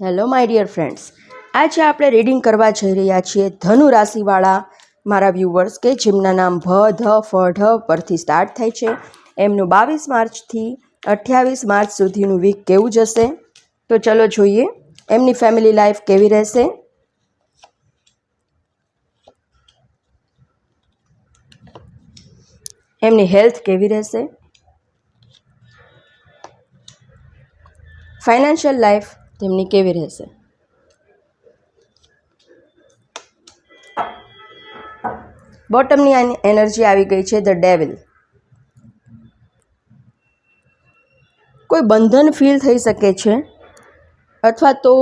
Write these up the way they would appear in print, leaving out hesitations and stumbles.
Hello my dear friends, આજે આપણે reading કરવા જઈ રહ્યા છીએ ધનુ રાશિવાળા મારા વ્યૂવર્સ કે જેમના નામ ભ ધ ફ ઢ પરથી સ્ટાર્ટ થાય છે. એમનું 22 માર્ચથી 28 માર્ચ સુધીનું વીક કેવું જશે, તો ચલો જોઈએ. એમની ફેમિલી લાઈફ કેવી રહેશે, એમની હેલ્થ કેવી રહેશે, ફાઇનાન્શિયલ લાઈફ તેમની કેવી રહેશે. બોટમની એનર્જી આવી ગઈ છે ધ ડેવિલ. કોઈ બંધન ફીલ થઈ શકે છે અથવા તો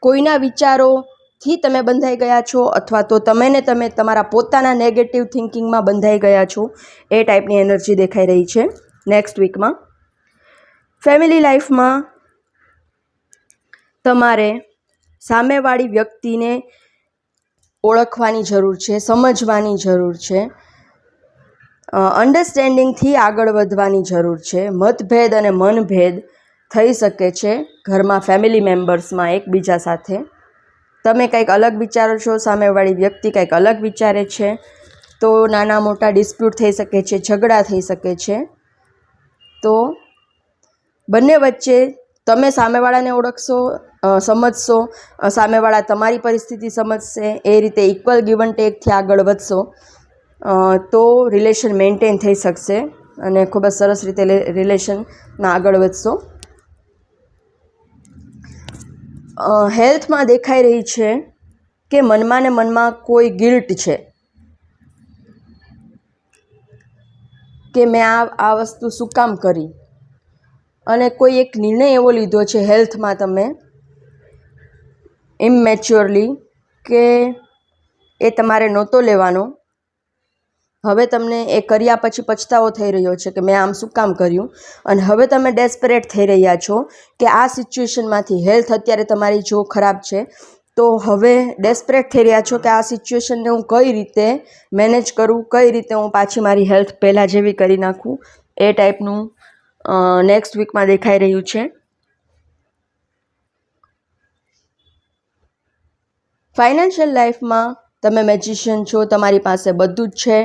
કોઈના વિચારોથી તમે બંધાઈ ગયા છો અથવા તો તમે તમારા પોતાના નેગેટિવ થિંકિંગમાં બંધાઈ ગયા છો. એ ટાઈપની એનર્જી દેખાઈ રહી છે નેક્સ્ટ વીકમાં. ફેમિલી લાઈફમાં તમારે સામેવાળી વ્યક્તિને ઓળખવાની જરૂર છે, સમજવાની જરૂર છે, અન્ડરસ્ટેન્ડિંગથી આગળ વધવાની જરૂર છે. મતભેદ અને મનભેદ થઈ શકે છે ઘરમાં ફેમિલી મેમ્બર્સમાં એકબીજા સાથે. તમે કંઈક અલગ વિચારો છો, સામેવાળી વ્યક્તિ કંઈક અલગ વિચારે છે, તો નાના મોટા ડિસ્પ્યુટ થઈ શકે છે, ઝઘડા થઈ શકે છે. તો બંને વચ્ચે તમે સામેવાળાને ઓળખશો, સમજશો, સામેવાળા તમારી પરિસ્થિતિ સમજશે, એ રીતે ઇક્વલ ગિવ એન્ડ ટેકથી આગળ વધશો તો રિલેશન મેન્ટેન થઈ શકશે અને ખૂબ જ સરસ રીતે રિલેશનમાં આગળ વધશો. હેલ્થમાં દેખાઈ રહી છે કે મનમાં ને મનમાં કોઈ ગિલ્ટ છે કે મેં આ વસ્તુ શું કામ કરી, અને કોઈ એક નિર્ણય એવો લીધો છે હેલ્થમાં તમે ઇમેચ્યોરલી કે એ તમારે નહોતો લેવાનો. હવે તમને એ કર્યા પછી પછતાવો થઈ રહ્યો છે કે મેં આમ શું કામ કર્યું, અને હવે તમે ડેસ્પરેટ થઈ રહ્યા છો કે આ સિચ્યુએશનમાંથી હેલ્થ અત્યારે તમારી જો ખરાબ છે તો હવે ડેસ્પરેટ થઈ રહ્યા છો કે આ સિચ્યુએશનને હું કઈ રીતે મેનેજ કરું, કઈ રીતે હું પાછી મારી હેલ્થ પહેલાં જેવી કરી નાખું. એ ટાઈપનું નેક્સ્ટ વીકમાં દેખાઈ રહ્યું છે. ફાઇનાન્શિયલ લાઈફમાં તમે મેજિશિયન છો, તમારી પાસે બધું જ છે,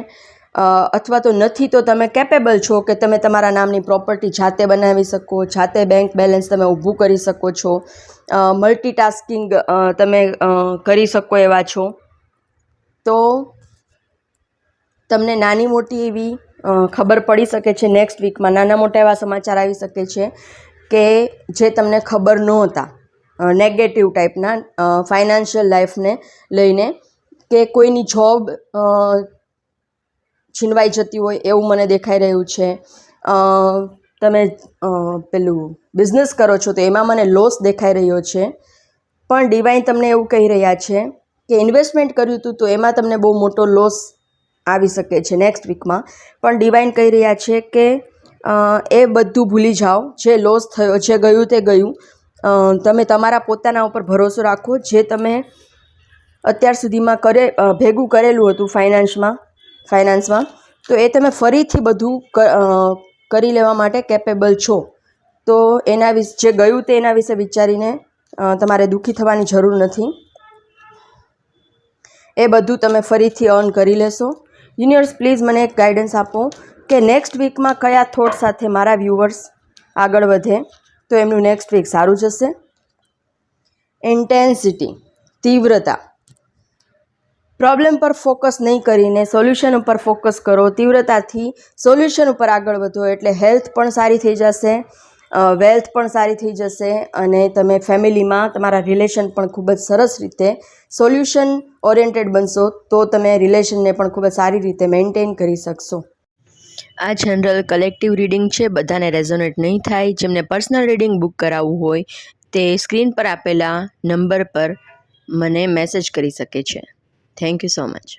અથવા તો નથી તો તમે કેપેબલ છો કે તમે તમારા નામની પ્રોપર્ટી જાતે બનાવી શકો, જાતે બેંક બેલેન્સ તમે ઊભું કરી શકો છો, મલ્ટીટાસ્કિંગ તમે કરી શકો એવા છો. તો તમને નાની મોટી એવી ખબર પડી શકે છે નેક્સ્ટ વીકમાં. નાના મોટા એવા સમાચાર આવી શકે છે કે જે તમને ખબર નહોતા, નેગેટિવ ટાઈપના ફાઇનાન્શિયલ લાઈફને લઈને, કે કોઈની જોબ છીનવાઈ જતી હોય એવું મને દેખાઈ રહ્યું છે. તમે પેલું બિઝનેસ કરો છો તો એમાં મને લોસ દેખાઈ રહ્યો છે, પણ ડિવાઇન તમને એવું કહી રહ્યા છે કે ઇન્વેસ્ટમેન્ટ કર્યું હતું તો એમાં તમને બહુ મોટો લોસ આવી શકે છે નેક્સ્ટ વીકમાં. પણ ડિવાઇન કહી રહ્યા છે કે એ બધું ભૂલી જાઓ, જે લોસ થયો, જે ગયું તે ગયું. તમે તમારા પોતાના ઉપર ભરોસો રાખો. જે તમે અત્યાર સુધીમાં ભેગું કરેલું હતું ફાઇનાન્સમાં તો એ તમે ફરીથી બધું કરી લેવા માટે કેપેબલ છો. તો એના વિશે, જે ગયું તે એના વિશે વિચારીને તમારે દુઃખી થવાની જરૂર નથી. એ બધું તમે ફરીથી અર્ન કરી લેશો. યુનિવર્સ પ્લીઝ મને એક ગાઈડન્સ આપો કે નેક્સ્ટ વીકમાં કયા થોટ સાથે મારા વ્યૂવર્સ આગળ વધે તો એમનું નેક્સ્ટ વીક સારું જશે. ઇન્ટેન્સિટી, તીવ્રતા. પ્રોબ્લેમ પર ફોકસ નહીં કરીને સોલ્યુશન ઉપર ફોકસ કરો. તીવ્રતાથી સોલ્યુશન ઉપર આગળ વધો એટલે હેલ્થ પણ સારી થઈ જશે, વેલ્થ પણ સારી થઈ જશે, અને તમે ફેમિલીમાં તમારા રિલેશન પણ ખૂબ જ સરસ રીતે સોલ્યુશન ઓરિએન્ટેડ બનશો તો તમે રિલેશનને પણ ખૂબ જ સારી રીતે મેન્ટેન કરી શકશો. આ જનરલ કલેક્ટિવ રીડિંગ છે, બધાને રેઝોનેટ નહીં થાય. જેમને પર્સનલ રીડિંગ બુક કરાવવું હોય તે સ્ક્રીન પર આપેલા નંબર પર મને મેસેજ કરી શકે છે. Thank you so much.